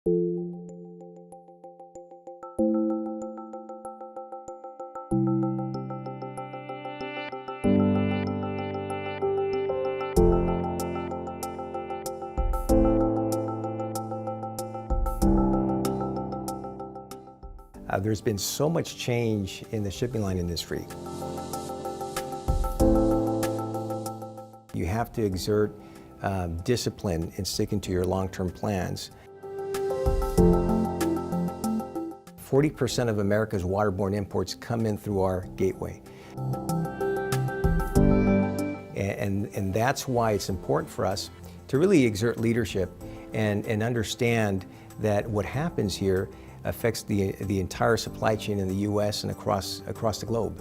There's been so much change in the shipping line industry. You have to exert discipline in sticking to your long-term plans. 40% of America's waterborne imports come in through our gateway. And that's why it's important for us to really exert leadership and understand that what happens here affects the entire supply chain in the U.S. and across the globe.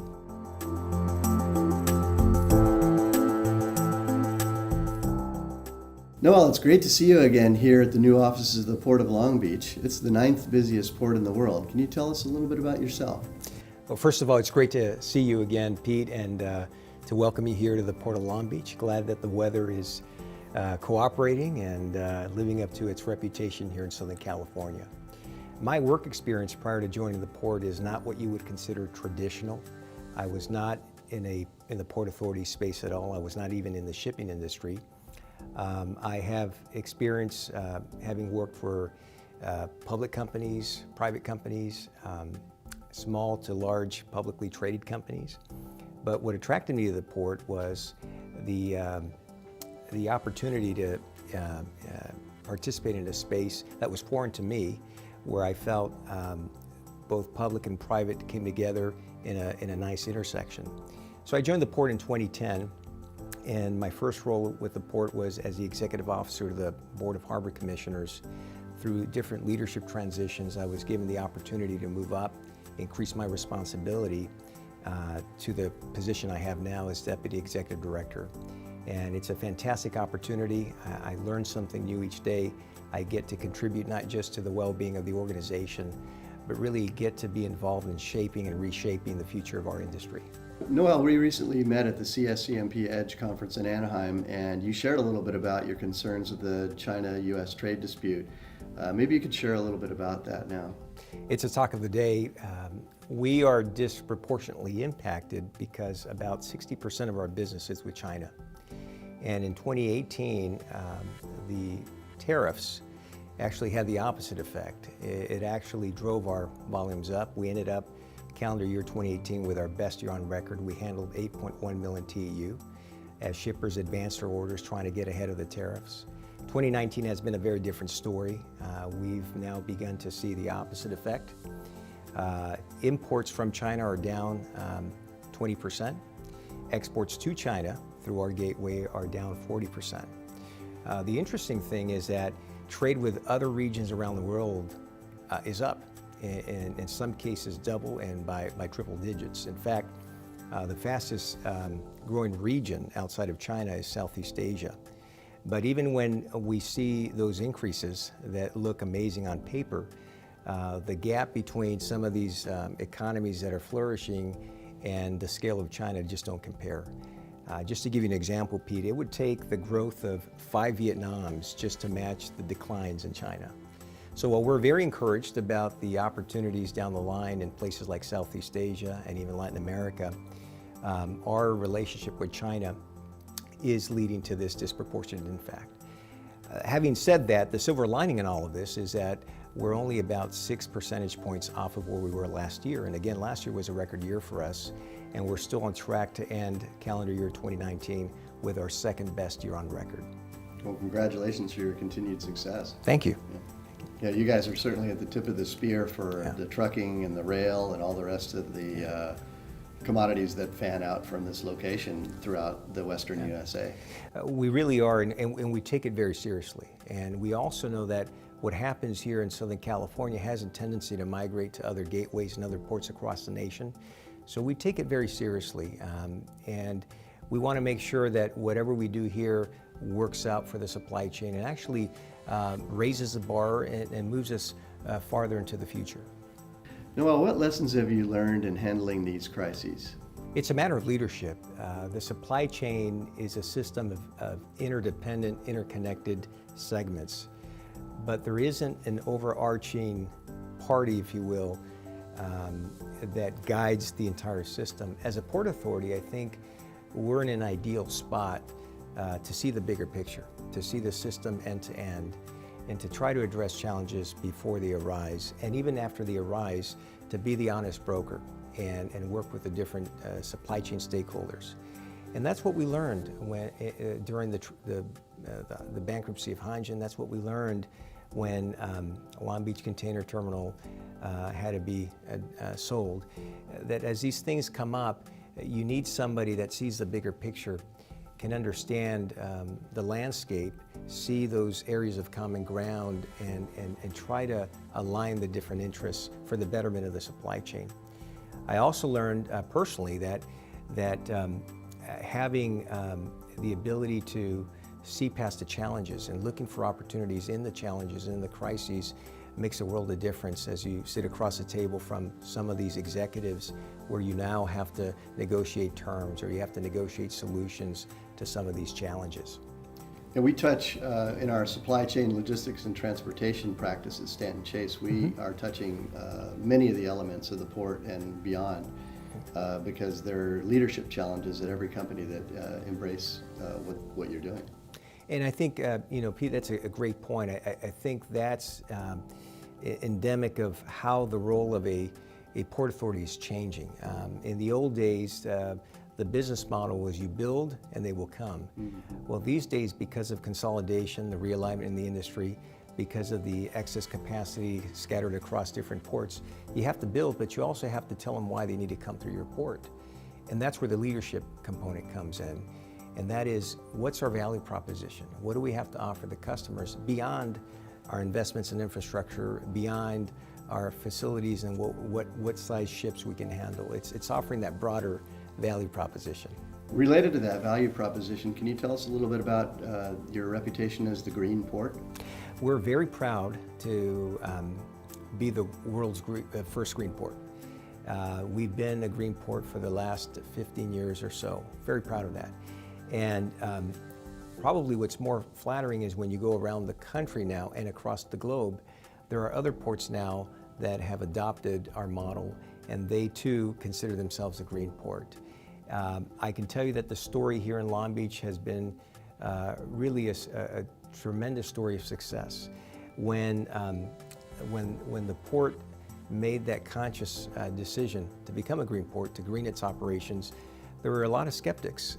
Noel, it's great to see you again here at the new offices of the Port of Long Beach. It's the 9th busiest port in the world. Can you tell us a little bit about yourself? Well, first of all, it's great to see you again, Pete, and to welcome you here to the Port of Long Beach. Glad that the weather is cooperating and living up to its reputation here in Southern California. My work experience prior to joining the port is not what you would consider traditional. I was not in the Port Authority space at all. I was not even in the shipping industry. I have experience having worked for public companies, private companies, small to large publicly traded companies. But what attracted me to the port was the opportunity to participate in a space that was foreign to me, where I felt both public and private came together in a nice intersection. So I joined the port in 2010, and my first role with the port was as the executive officer of the Board of Harbor Commissioners. Through different leadership transitions, I was given the opportunity to move up, increase my responsibility to the position I have now as Deputy Executive Director. And it's a fantastic opportunity. I learn something new each day. I get to contribute not just to the well-being of the organization, but really get to be involved in shaping and reshaping the future of our industry. Noel, we recently met at the CSCMP EDGE conference in Anaheim, and you shared a little bit about your concerns with the China-U.S. trade dispute. Maybe you could share a little bit about that now. It's a talk of the day. We are disproportionately impacted because about 60% of our business is with China. And in 2018, the tariffs actually had the opposite effect. It actually drove our volumes up. We ended up calendar year 2018 with our best year on record. We handled 8.1 million TEU as shippers advanced their orders trying to get ahead of the tariffs. 2019 has been a very different story. We've now begun to see the opposite effect. Imports from China are down 20%. Exports to China through our gateway are down 40%. The interesting thing is that trade with other regions around the world is up, and in some cases double and by triple digits. In fact, the fastest growing region outside of China is Southeast Asia. But even when we see those increases that look amazing on paper, the gap between some of these economies that are flourishing and the scale of China just don't compare. Just to give you an example, Pete, it would take the growth of 5 Vietnams just to match the declines in China. So while we're very encouraged about the opportunities down the line in places like Southeast Asia and even Latin America, our relationship with China is leading to this disproportionate impact. Having said that, the silver lining in all of this is that we're only about 6 percentage points off of where we were last year. And again, last year was a record year for us, and we're still on track to end calendar year 2019 with our second best year on record. Well, congratulations for your continued success. Thank you. Yeah, you guys are certainly at the tip of the spear for the trucking and the rail and all the rest of the commodities that fan out from this location throughout the Western USA. We really are, and we take it very seriously. And we also know that what happens here in Southern California has a tendency to migrate to other gateways and other ports across the nation. So we take it very seriously. And we want to make sure that whatever we do here works out for the supply chain and actually raises the bar and moves us farther into the future. Noel, what lessons have you learned in handling these crises? It's a matter of leadership. The supply chain is a system of interdependent, interconnected segments. but there isn't an overarching party, if you will, that guides the entire system. As a port authority, I think we're in an ideal spot to see the bigger picture, to see the system end to end, and to try to address challenges before they arise, and even after they arise, to be the honest broker and work with the different supply chain stakeholders. And that's what we learned during the bankruptcy of Hanjin. That's what we learned when Long Beach Container Terminal had to be sold. That as these things come up, you need somebody that sees the bigger picture, can understand the landscape, see those areas of common ground, and try to align the different interests for the betterment of the supply chain. I also learned personally that having the ability to see past the challenges and looking for opportunities in the challenges and in the crises makes a world of difference as you sit across the table from some of these executives where you now have to negotiate terms or you have to negotiate solutions to some of these challenges. And we touch in our supply chain logistics and transportation practice at Stanton Chase, we are touching many of the elements of the port and beyond because there are leadership challenges at every company that embrace what you're doing. And I think, Pete, that's a great point. I think that's endemic of how the role of a port authority is changing. In the old days, the business model was you build and they will come. Well, these days, because of consolidation, the realignment in the industry, because of the excess capacity scattered across different ports, you have to build, but you also have to tell them why they need to come through your port. And that's where the leadership component comes in. And that is, what's our value proposition? What do we have to offer the customers beyond our investments in infrastructure, beyond our facilities and what size ships we can handle? It's offering that broader value proposition. Related to that value proposition, can you tell us a little bit about your reputation as the green port? We're very proud to be the world's first green port. We've been a green port for the last 15 years or so. Very proud of that. And probably what's more flattering is when you go around the country now and across the globe, there are other ports now that have adopted our model, and they too consider themselves a green port. I can tell you that the story here in Long Beach has been really a tremendous story of success. When the port made that conscious decision to become a green port, to green its operations, there were a lot of skeptics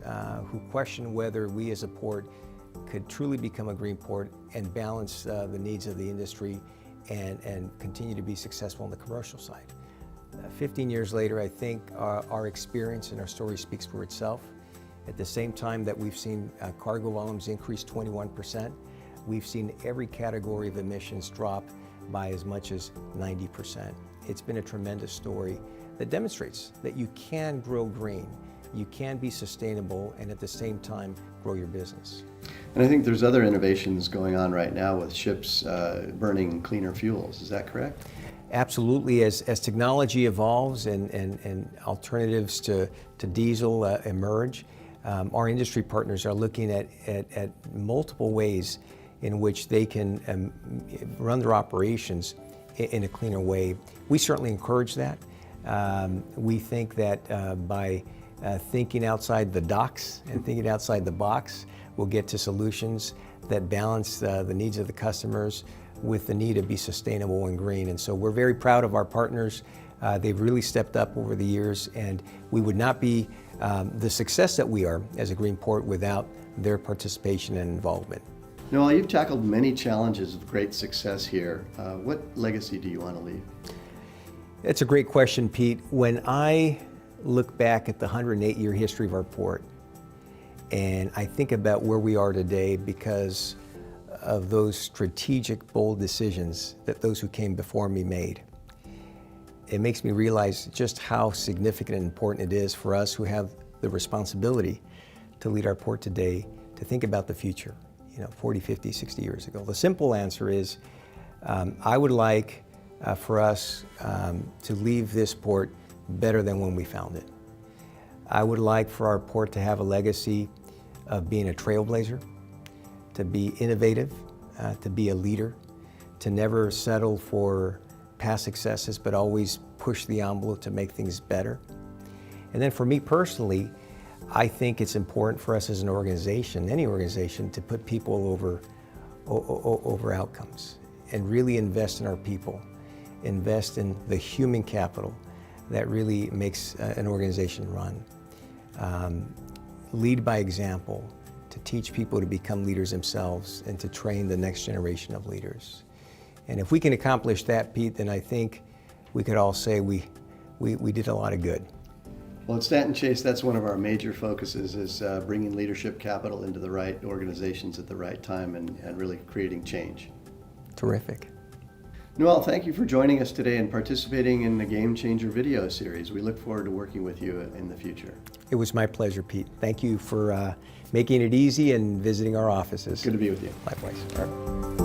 who questioned whether we as a port could truly become a green port and balance the needs of the industry and continue to be successful on the commercial side. 15 years later, I think our experience and our story speaks for itself. At the same time that we've seen cargo volumes increase 21%, we've seen every category of emissions drop by as much as 90%. It's been a tremendous story that demonstrates that you can grow green, you can be sustainable, and at the same time grow your business. And I think there's other innovations going on right now with ships burning cleaner fuels. Is that correct? Absolutely. As technology evolves and alternatives to diesel emerge, our industry partners are looking at multiple ways in which they can run their operations in a cleaner way. We certainly encourage that. We think that by thinking outside the docks and thinking outside the box, we'll get to solutions that balance the needs of the customers with the need to be sustainable and green. And so we're very proud of our partners. They've really stepped up over the years, and we would not be the success that we are as a green port without their participation and involvement. Noel, you've tackled many challenges of great success here. What legacy do you want to leave? That's a great question, Pete. When I look back at the 108-year history of our port, and I think about where we are today because of those strategic, bold decisions that those who came before me made, it makes me realize just how significant and important it is for us who have the responsibility to lead our port today to think about the future, 40, 50, 60 years ago. The simple answer is I would like for us to leave this port better than when we found it. I would like for our port to have a legacy of being a trailblazer, to be innovative, to be a leader, to never settle for past successes, but always push the envelope to make things better. And then for me personally, I think it's important for us as an organization, any organization, to put people over outcomes and really invest in our people, invest in the human capital that really makes an organization run. Lead by example, to teach people to become leaders themselves and to train the next generation of leaders. And if we can accomplish that, Pete, then I think we could all say we did a lot of good. Well, at Stanton Chase, that's one of our major focuses, is bringing leadership capital into the right organizations at the right time and really creating change. Terrific. Noel, thank you for joining us today and participating in the Game Changer video series. We look forward to working with you in the future. It was my pleasure, Pete. Thank you for making it easy and visiting our offices. Good to be with you. Likewise.